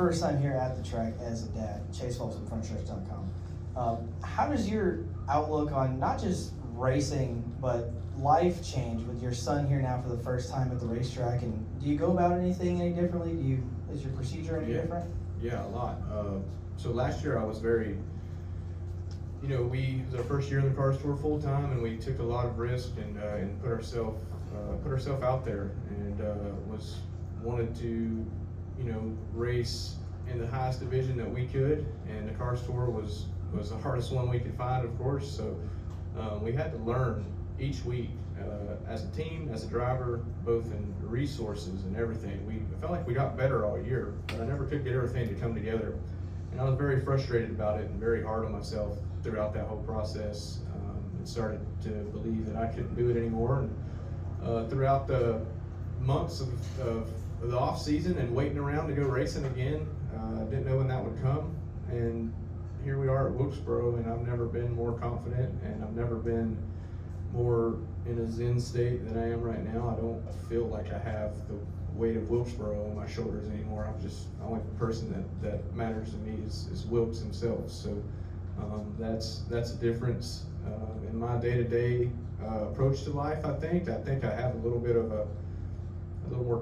first time here at the track as a dad, Chase Folsom, Frontstretch.com. How does your outlook on not just racing, but life change with your son here now for the first time at the racetrack? And do you go about anything any differently? Is your procedure any different? Yeah, a lot. So last year I was very, it was our first year in the car store full time, and we took a lot of risk and put ourselves out there, and wanted to race in the highest division that we could, and the car store was the hardest one we could find, of course. So we had to learn each week as a team, as a driver, both in resources and everything. I felt like we got better all year, but I never could get everything to come together. And I was very frustrated about it and very hard on myself throughout that whole process, and started to believe that I couldn't do it anymore. And throughout the months of the off season and waiting around to go racing again, didn't know when that would come. And here we are at Wilkesboro, and I've never been more confident, and I've never been more in a zen state than I am right now. I don't feel like I have the weight of Wilkesboro on my shoulders anymore. The only person that matters to me is Wilkes himself. So that's a difference in my day-to-day approach to life. I think I have a little bit of a little more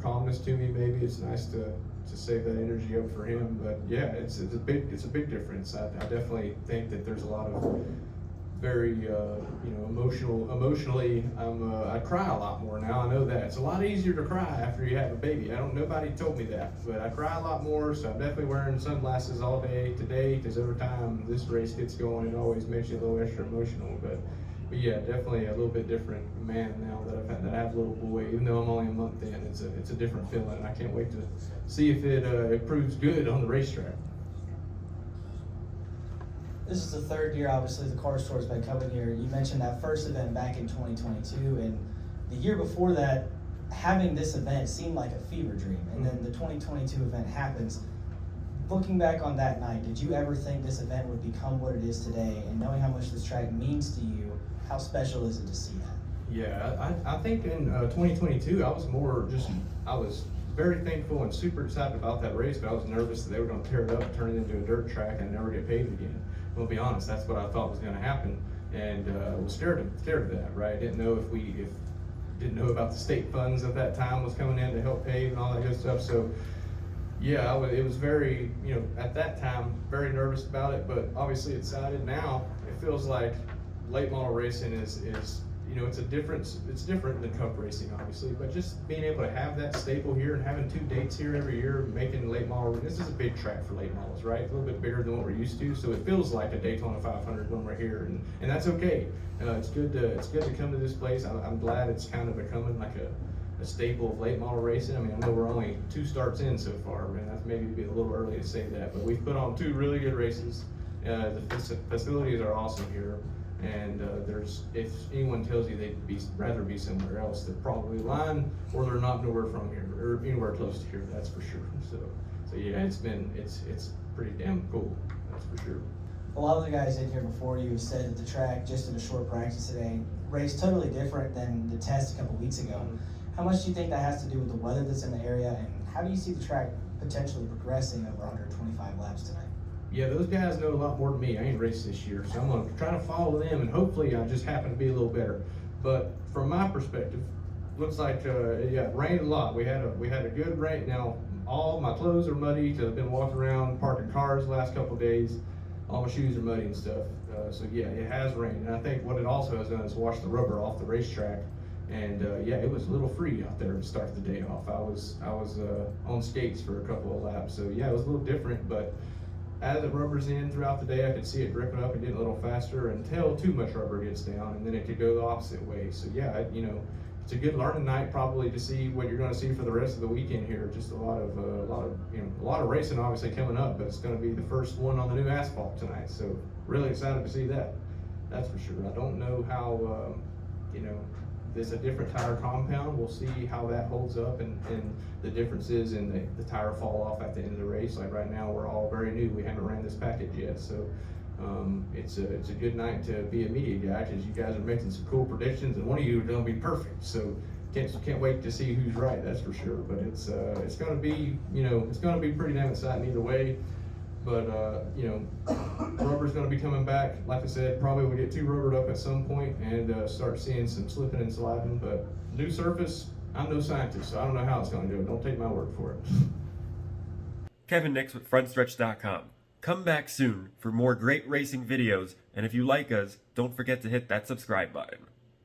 calmness to me. Maybe it's nice to save that energy up for him. But yeah, it's a big difference. I definitely think that there's a lot of very emotionally, I cry a lot more now. I know that it's a lot easier to cry after you have a baby. Nobody told me that, but I cry a lot more. So I'm definitely wearing sunglasses all day today, because every time this race gets going, it always makes you a little extra emotional. But yeah, definitely a little bit different man now that I have a little boy. Even though I'm only a month in, it's a different feeling. I can't wait to see if it proves good on the racetrack. This is the third year, obviously, the car store's been coming here. You mentioned that first event back in 2022, and the year before that, having this event seemed like a fever dream. And then the 2022 event happens. Looking back on that night, did you ever think this event would become what it is today? And knowing how much this track means to you, how special is it to see that? Yeah, I think in 2022, I was very thankful and super excited about that race, but I was nervous that they were going to tear it up and turn it into a dirt track and never get paved again. Well, to be honest, that's what I thought was going to happen, and was scared of that, right? Didn't know didn't know about the state funds at that time was coming in to help pave and all that good stuff. So yeah, it was very, at that time, very nervous about it, but obviously excited. Now it feels like late model racing is it's different than cup racing, obviously, but just being able to have that staple here and having 2 dates here every year, making late model, this is a big track for late models, right? It's a little bit bigger than what we're used to, so it feels like a Daytona 500 when we're here, and that's okay. It's good to come to this place. I'm glad it's kind of becoming like a staple of late model racing. I mean, I know we're only 2 starts in so far, and that's maybe be a little early to say that, but we've put on 2 really good races. The facilities are awesome here. And if anyone tells you they'd rather be somewhere else, they're probably lying, or they're not nowhere from here, or anywhere close to here. That's for sure. So yeah, it's pretty damn cool. That's for sure. A lot of the guys in here before you said that the track, just in a short practice today, raced totally different than the test a couple weeks ago. How much do you think that has to do with the weather that's in the area, and how do you see the track potentially progressing over 125 laps tonight? Yeah, those guys know a lot more than me. I ain't raced this year, so I'm going to try to follow them, and hopefully I just happen to be a little better. But from my perspective, looks like it rained a lot. We had a good rain. Now all my clothes are muddy because I've been walking around parking cars the last couple of days. All my shoes are muddy and stuff. So yeah, it has rained, and I think what it also has done is wash the rubber off the racetrack. And yeah, it was a little free out there to start the day off. I was on skates for a couple of laps, so yeah, it was a little different, but as the rubber's in throughout the day, I could see it dripping up and getting a little faster until too much rubber gets down, and then it could go the opposite way. So yeah, it's a good learning night probably to see what you're going to see for the rest of the weekend here. Just a lot of racing obviously coming up, but it's going to be the first one on the new asphalt tonight. So really excited to see that. That's for sure. I don't know how there's a different tire compound. We'll see how that holds up and the differences in the tire fall off at the end of the race. Like right now, we're all very new. We haven't ran this package yet, so it's a good night to be a media guy because you guys are making some cool predictions, and one of you are going to be perfect. So can't wait to see who's right. That's for sure. But it's going to be, it's going to be pretty damn exciting either way. But rubber's going to be coming back. Like I said, probably we'll get too rubbered up at some point and start seeing some slipping and sliding. But new surface, I'm no scientist, so I don't know how it's going to go. Don't take my word for it. Kevin Nix with Frontstretch.com. Come back soon for more great racing videos, and if you like us, don't forget to hit that subscribe button.